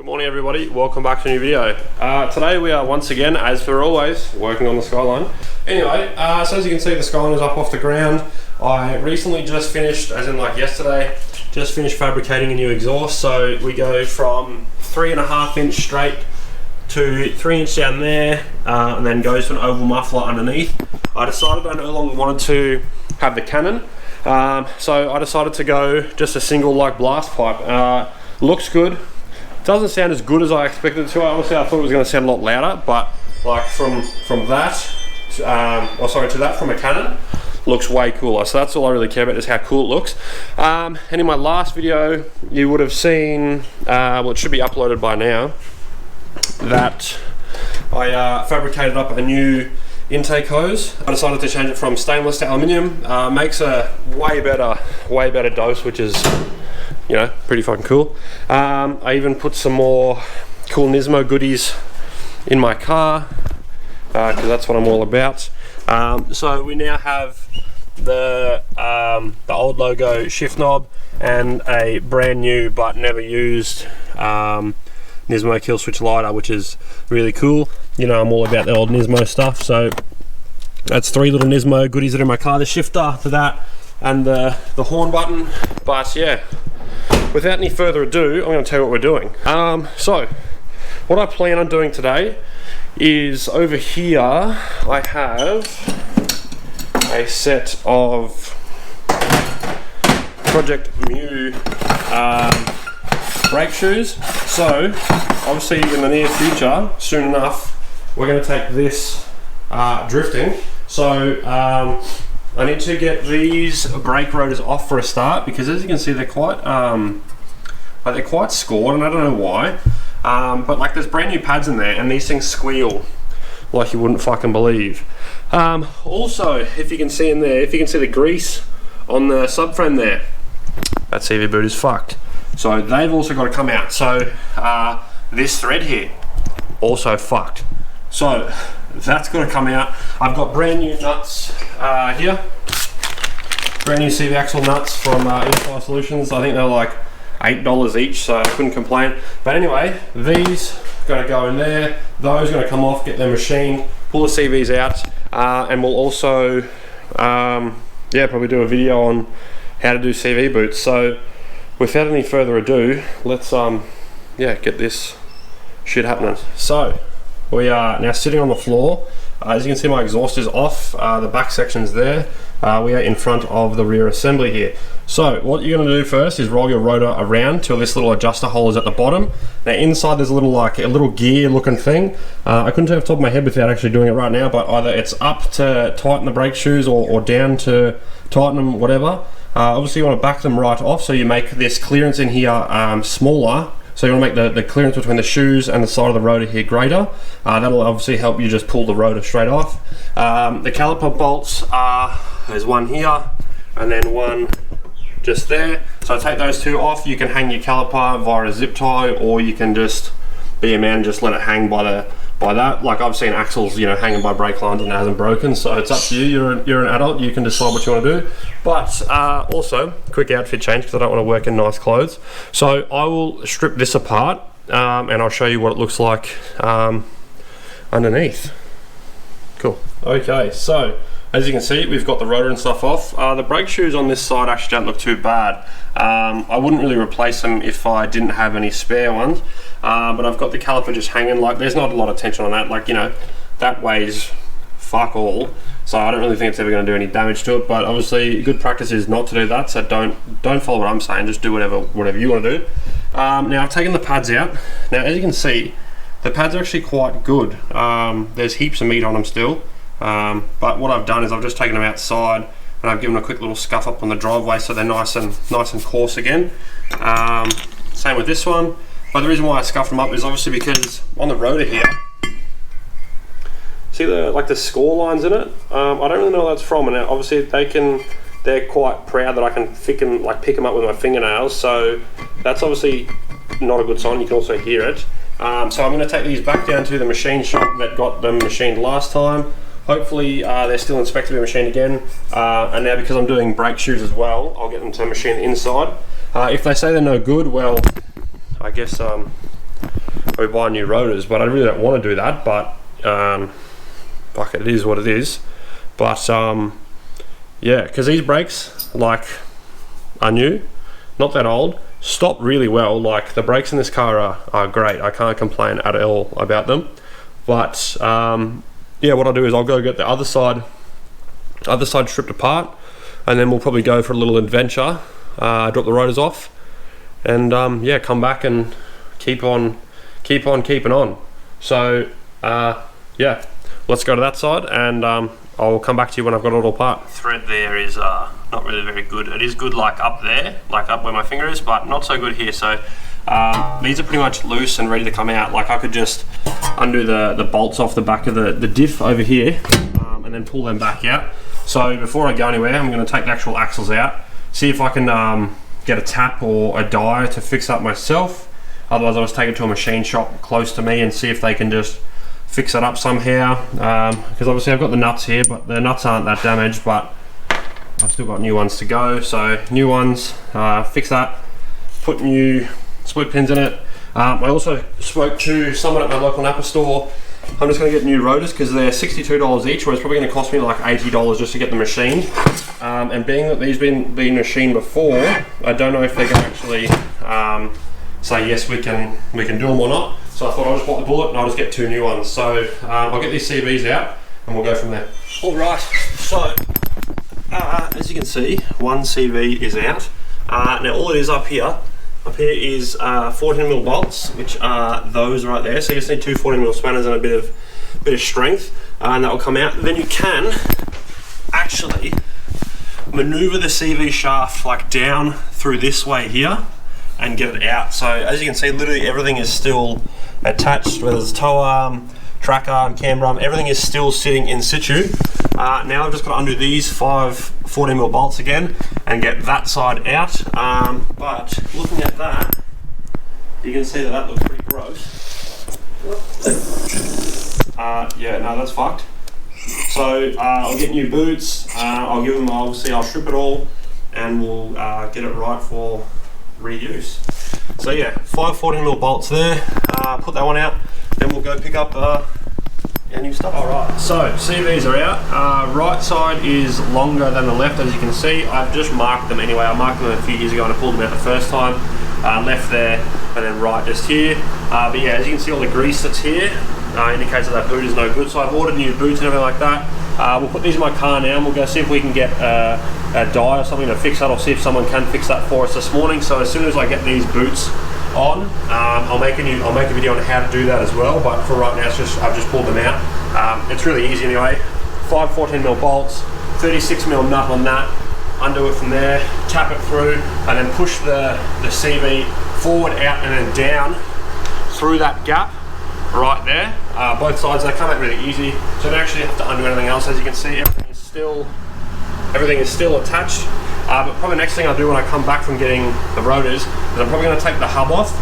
Good morning everybody, welcome back to a new video. Today we are once again, as per always, working on the Skyline. Anyway, so as you can see the Skyline is up off the ground. I recently just finished, as in like yesterday, just finished fabricating a new exhaust. So we go from 3.5 inch straight to 3 inch down there, and then goes to an oval muffler underneath. I decided I no longer wanted to have the cannon, so I decided to go just a single like blast pipe. Looks good. Doesn't sound as good as I expected it to. Honestly, I thought it was going to sound a lot louder, but like from that, to that from a cannon, looks way cooler. So that's all I really care about, is how cool it looks. And in my last video, you would have seen, well, it should be uploaded by now, that I fabricated up a new intake hose. I decided to change it from stainless to aluminium. Makes a way better dose, which is, you know, pretty fucking cool. I even put some more cool Nismo goodies in my car, because that's what I'm all about. So we now have the old logo shift knob and a brand new but never used Nismo kill switch lighter, which is really cool. You know, I'm all about the old Nismo stuff, so that's 3 little Nismo goodies that are in my car. The shifter for that and the horn button. But yeah, without any further ado, I'm going to tell you what we're doing. So what I plan on doing today is, over here I have a set of Project Mu brake shoes. So obviously in the near future, soon enough, we're going to take this drifting. So I need to get these brake rotors off for a start, because as you can see they're quite scored, and I don't know why, but like there's brand new pads in there and these things squeal like you wouldn't fucking believe. Also, if you can see in there, if you can see the grease on the subframe there, that CV boot is fucked. So they've also got to come out. So this thread here, also fucked. So that's got to come out. I've got brand new nuts here. Brand new CV axle nuts from Inspire Solutions. I think they're like $8 each, so I couldn't complain. But anyway, these going to go in there. Those going to come off, get them machined, pull the CVs out, and we'll also, yeah, probably do a video on how to do CV boots. So without any further ado, let's yeah, get this shit happening. So we are now sitting on the floor. As you can see, my exhaust is off, the back section's there. We are in front of the rear assembly here. So what you're going to do first is roll your rotor around till this little adjuster hole is at the bottom. Now inside there's a little gear looking thing. I couldn't tell off the top of my head without actually doing it right now, but either it's up to tighten the brake shoes or down to tighten them, whatever. Obviously you want to back them right off, so you make this clearance in here smaller. So you want to make the clearance between the shoes and the side of the rotor here greater. That'll obviously help you just pull the rotor straight off. The caliper bolts there's one here and then one just there. So take those 2 off. You can hang your caliper via a zip tie, or you can just be a man and just let it hang by that. Like I've seen axles, you know, hanging by brake lines and it hasn't broken. So it's up to you. You're an adult. You can decide what you want to do. But also, quick outfit change, because I don't want to work in nice clothes. So I will strip this apart, and I'll show you what it looks like underneath. Cool. Okay, so as you can see, we've got the rotor and stuff off. The brake shoes on this side actually don't look too bad. I wouldn't really replace them if I didn't have any spare ones, but I've got the caliper just hanging. Like, there's not a lot of tension on that. Like, you know, that weighs fuck all, so I don't really think it's ever going to do any damage to it. But obviously good practice is not to do that, so don't follow what I'm saying. Just do whatever you want to do. Now I've taken the pads out. Now as you can see, the pads are actually quite good. There's heaps of meat on them still, but what I've done is I've just taken them outside and I've given them a quick little scuff up on the driveway, so they're nice and coarse again. Same with this one. But the reason why I scuffed them up is obviously because on the rotor here, see the score lines in it? I don't really know what that's from, and obviously they're quite proud that I can pick them up with my fingernails, so that's obviously not a good sign. You can also hear it. So I'm going to take these back down to the machine shop that got them machined last time. Hopefully they're still inspected to be machined again, and now because I'm doing brake shoes as well, I'll get them to machine the inside. If they say they're no good, well, I guess probably buy new rotors, but I really don't want to do that. But fuck it, it is what it is. But yeah, because these brakes like are new, not that old, stop really well. Like the brakes in this car are great. I can't complain at all about them. But yeah, what I'll do is I'll go get the other side stripped apart, and then we'll probably go for a little adventure, drop the rotors off, and yeah, come back and keep on keeping on. So yeah, let's go to that side, and I'll come back to you when I've got it all apart. Thread there is not really very good. It is good like up there, like up where my finger is, but not so good here. So these are pretty much loose and ready to come out. Like I could just undo the bolts off the back of the diff over here, and then pull them back out. So before I go anywhere, I'm going to take the actual axles out, see if I can get a tap or a die to fix up myself. Otherwise I'll just take it to a machine shop close to me and see if they can just fix it up somehow, because obviously I've got the nuts here, but the nuts aren't that damaged, but I've still got new ones to go. So new ones, fix that, put new split pins in it. I also spoke to someone at my local Napa store. I'm just going to get new rotors because they're $62 each, whereas it's probably going to cost me like $80 just to get them machined. And being that these been machined before, I don't know if they're going to actually say yes, we can do them or not. So I thought I'll just bite the bullet and I'll just get 2 new ones. So I'll get these CVs out and we'll go from there. All right, so as you can see, one CV is out. Now all it is up here is 14mm bolts, which are those right there. So you just need 2 14mm spanners and a bit of strength, and that will come out. Then you can actually maneuver the CV shaft like down through this way here and get it out. So as you can see, literally everything is still attached, whether it's tow arm, track arm, camber arm, everything is still sitting in situ. Now I've just got to undo these 5 14mm bolts again and get that side out. But looking at that, you can see that looks pretty gross. Yeah, no, that's fucked. So I'll get new boots, I'll give them, obviously I'll strip it all, and we'll get it right for reuse. So yeah, 5 14mm bolts there, put that one out, then we'll go pick up our new stuff. Alright, so CVs are out. Right side is longer than the left, as you can see. I've just marked them anyway. I marked them a few years ago and I pulled them out the first time. Left there and then right just here. But yeah, as you can see, all the grease that's here indicates that boot is no good. So I've ordered new boots and everything like that. We'll put these in my car now and we'll go see if we can get a die or something to fix that, or see if someone can fix that for us this morning. So as soon as I get these boots on, I'll make a video on how to do that as well. But for right now, I've just pulled them out. It's really easy anyway. 5 14mm bolts, 36mm nut on that. Undo it from there, tap it through, and then push the CV forward, out, and then down through that gap right there. Both sides, they come out really easy, so you don't actually have to undo anything else. As you can see, everything is still attached. But probably the next thing I'll do when I come back from getting the rotors is I'm probably going to take the hub off.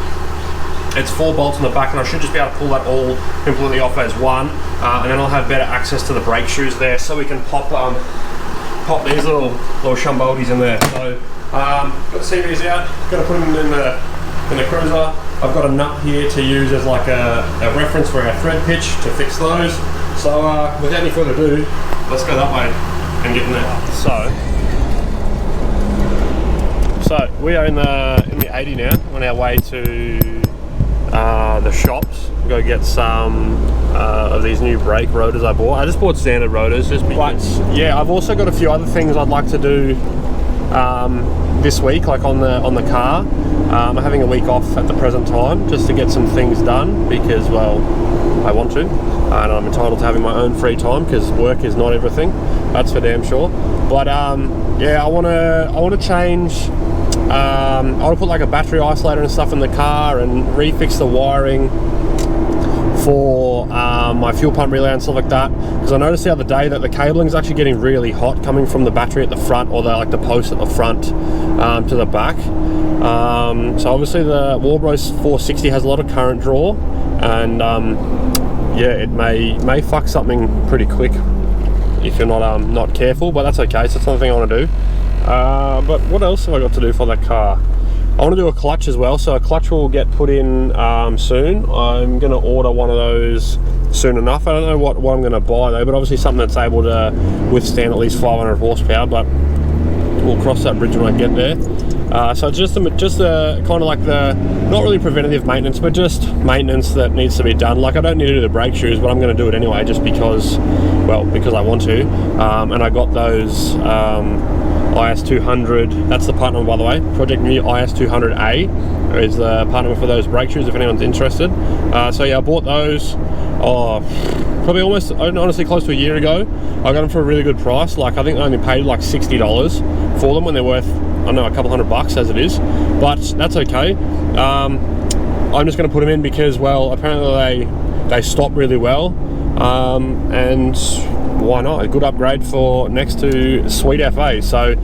It's 4 bolts on the back, and I should just be able to pull that all completely off as one, and then I'll have better access to the brake shoes there, so we can pop these little shumbodies in there. So got the CVs out, got to put them in the cruiser. I've got a nut here to use as like a reference for our thread pitch to fix those. So without any further ado, let's go that way and get in there. So we are in the 80 now, on our way to the shops. Go get some of these new brake rotors I bought. I just bought standard rotors, but yeah, I've also got a few other things I'd like to do this week, like on the car. I'm having a week off at the present time just to get some things done because, well, I want to, and I'm entitled to having my own free time because work is not everything. That's for damn sure. But yeah, I want to change. I want to put like a battery isolator and stuff in the car and refix the wiring for my fuel pump relay and stuff like that, because I noticed the other day that the cabling is actually getting really hot coming from the battery at the front, or the post at the front to the back. So obviously the Warbros 460 has a lot of current draw, and yeah, it may fuck something pretty quick if you're not careful, but that's okay. So it's another thing I want to do. But what else have I got to do for that car? I want to do a clutch as well, so a clutch will get put in soon. I'm going to order one of those soon enough. I don't know what I'm going to buy though, but obviously something that's able to withstand at least 500 horsepower, but we'll cross that bridge when I get there. So it's just the kind of like the, not really preventative maintenance, but just maintenance that needs to be done. Like I don't need to do the brake shoes, but I'm going to do it anyway, just because, well, because I want to. And I got those IS200, that's the part number by the way, Project New IS200A is the part number for those brake shoes if anyone's interested. So yeah, I bought those probably almost, honestly, close to a year ago. I got them for a really good price. Like I think I only paid like $60 for them when they're worth, I don't know, a couple $100 as it is, but that's okay. I'm just going to put them in because, well, apparently they stop really well, and why not? A good upgrade for next to Sweet FA. So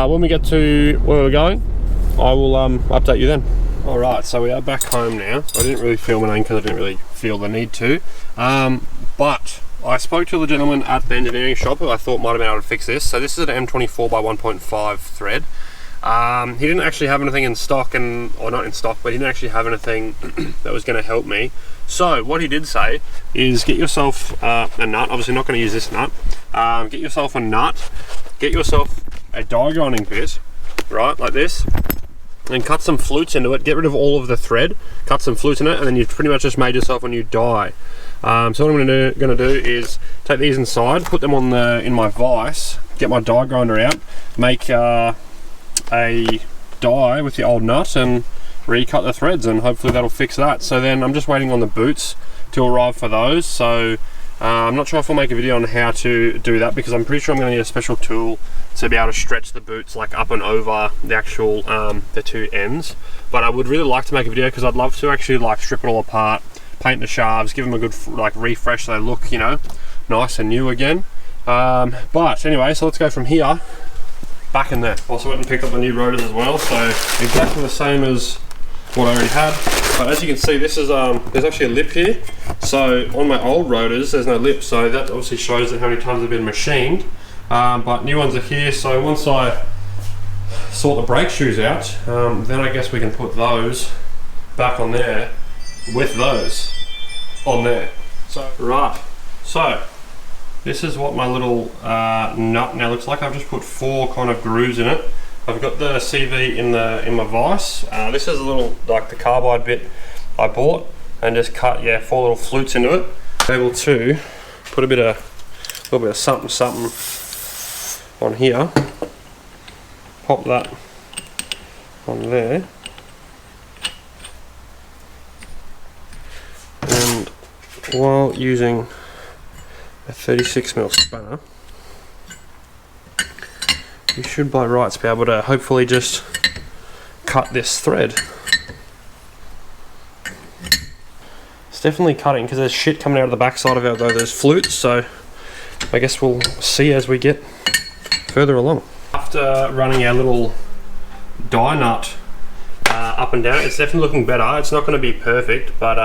when we get to where we're going, I will update you then. Alright, so we are back home now. I didn't really film anything because I didn't really feel the need to, but I spoke to the gentleman at the engineering shop who I thought might have been able to fix this. So this is an M24 by 1.5 thread. He didn't actually have anything in stock, or not in stock, but he didn't actually have anything that was going to help me. So what he did say is get yourself a nut. Obviously not going to use this nut. Get yourself a nut, get yourself a die grinding bit, right, like this, and cut some flutes into it. Get rid of all of the thread, cut some flutes in it, and then you've pretty much just made yourself a new die. So what I'm going to do is take these inside, put them on in my vise, get my die grinder out, make a die with the old nut and recut the threads, and hopefully that'll fix that. So then I'm just waiting on the boots to arrive for those. So I'm not sure if I'll make a video on how to do that, because I'm pretty sure I'm going to need a special tool to be able to stretch the boots like up and over the actual the two ends. But I would really like to make a video because I'd love to actually like strip it all apart, paint the shafts, give them a good like refresh so they look, you know, nice and new again. But anyway, so let's go from here back in there. Also went and picked up the new rotors as well, so exactly the same as what I already had. But as you can see, this is there's actually a lip here. So on my old rotors there's no lip, so that obviously shows that how many times they've been machined. But new ones are here, so once I sort the brake shoes out, then I guess we can put those back on there with those on there. So right, so this is what my little nut now looks like. I've just put 4 kind of grooves in it. I've got the CV in my vise. This is a little like the carbide bit I bought, and just cut 4 little flutes into it. Able to put a little bit of something on here. Pop that on there, and while using a 36mm spanner, you should by rights be able to hopefully just cut this thread. It's definitely cutting because there's shit coming out of the backside of it though, there's flutes, so I guess we'll see as we get further along. After running our little die nut up and down, it's definitely looking better. It's not going to be perfect, but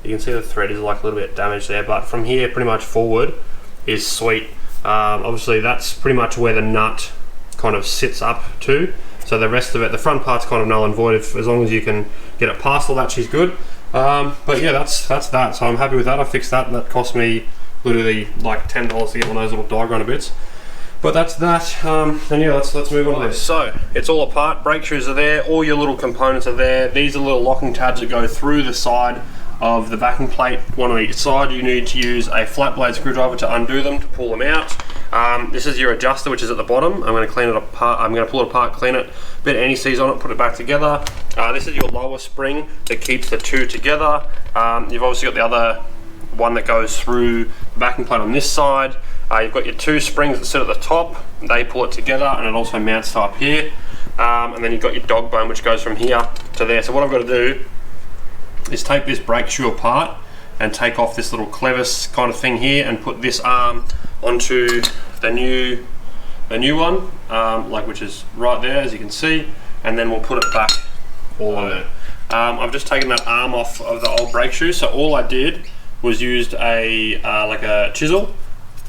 you can see the thread is like a little bit damaged there, but from here pretty much forward is sweet. Obviously that's pretty much where the nut kind of sits up to, so the rest of it, the front part's kind of null and void. As long as you can get it past all that, she's good. But yeah, that's that, so I'm happy with that. I fixed that, and that cost me literally like $10 to get one of those little die grinder bits. But that's that, and yeah, let's move on to this. So it's all apart, brake shoes are there, all your little components are there. These are little locking tabs that go through the side of the backing plate, one on each side. You need to use a flat blade screwdriver to undo them, to pull them out. This is your adjuster, which is at the bottom. I'm going to clean it apart. I'm going to pull it apart, clean it, bit of anti-seize on it, put it back together. This is your lower spring that keeps the two together. You've obviously got the other one that goes through the backing plate on this side. You've got your 2 springs that sit at the top, they pull it together, and it also mounts to up here. And then you've got your dog bone, which goes from here to there. So what I've got to do is take this brake shoe apart and take off this little clevis kind of thing here, and put this arm onto the new one, which is right there, as you can see, and then we'll put it back all on there. I've just taken that arm off of the old brake shoe, so all I did was used like a chisel,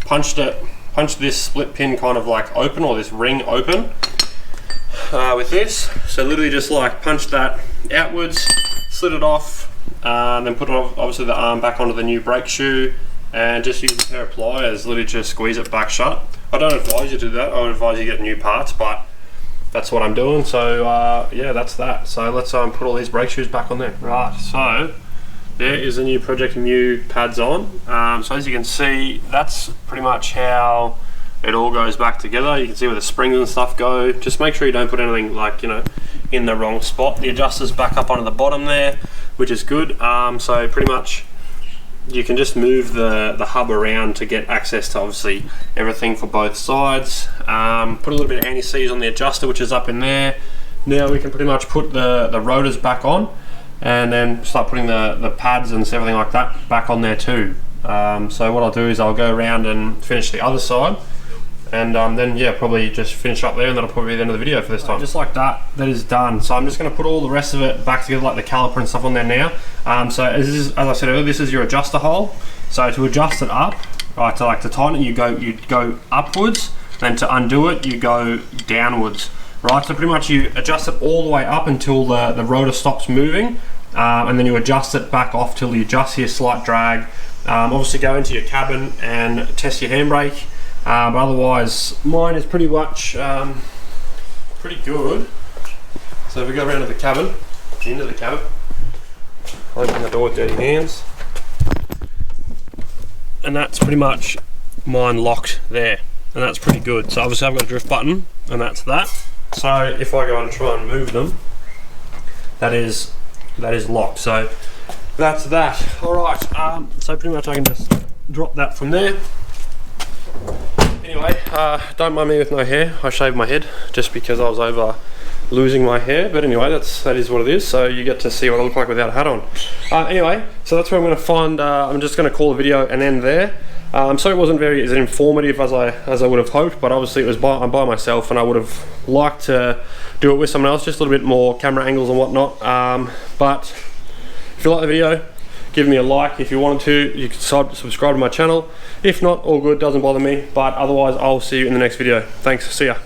punched this split pin kind of like open, or this ring open, with this. So literally just like punch that outwards, slid it off, then put on obviously the arm back onto the new brake shoe, and just use a pair of pliers, literally just squeeze it back shut. I don't advise you to do that, I would advise you get new parts, but that's what I'm doing. So yeah, that's that. So let's put all these brake shoes back on there. Right, so there is the new Project Mu pads on. So as you can see, that's pretty much how it all goes back together. You can see where the springs and stuff go. Just make sure you don't put anything like, you know, in the wrong spot. The adjuster's back up onto the bottom there, which is good. So pretty much you can just move the hub around to get access to obviously everything for both sides. Put a little bit of anti-seize on the adjuster, which is up in there. Now we can pretty much put the rotors back on, and then start putting the pads and everything like that back on there too. So what I'll do is I'll go around and finish the other side, and then yeah, probably just finish up there, and that'll probably be the end of the video for this time. Just like that, that is done. So I'm just going to put all the rest of it back together, like the caliper and stuff on there now. So as I said earlier, this is your adjuster hole. So to adjust it up, right, to tighten it, you go upwards, then to undo it, you go downwards. Right, so pretty much you adjust it all the way up until the rotor stops moving, and then you adjust it back off till you just hear slight drag. Obviously go into your cabin and test your handbrake. But otherwise, mine is pretty much pretty good. So if we go around to the cabin, into the cabin, I'll open the door with dirty hands, and that's pretty much mine locked there, and that's pretty good. So obviously I've got a drift button, and that's that. So if I go and try and move them, that is locked. So that's that. All right. So pretty much I can just drop that from there. Anyway, don't mind me with no hair. I shaved my head just because I was over losing my hair. But anyway, that is what it is. So you get to see what I look like without a hat on. Anyway, so that's where I'm going to find. I'm just going to call the video and end there. So it wasn't very as informative as I would have hoped, but obviously I'm by myself, and I would have liked to do it with someone else, just a little bit more camera angles and whatnot. But if you like the video, give me a like. If you wanted to, you can subscribe to my channel. If not, all good, doesn't bother me. But otherwise, I'll see you in the next video. Thanks, see ya.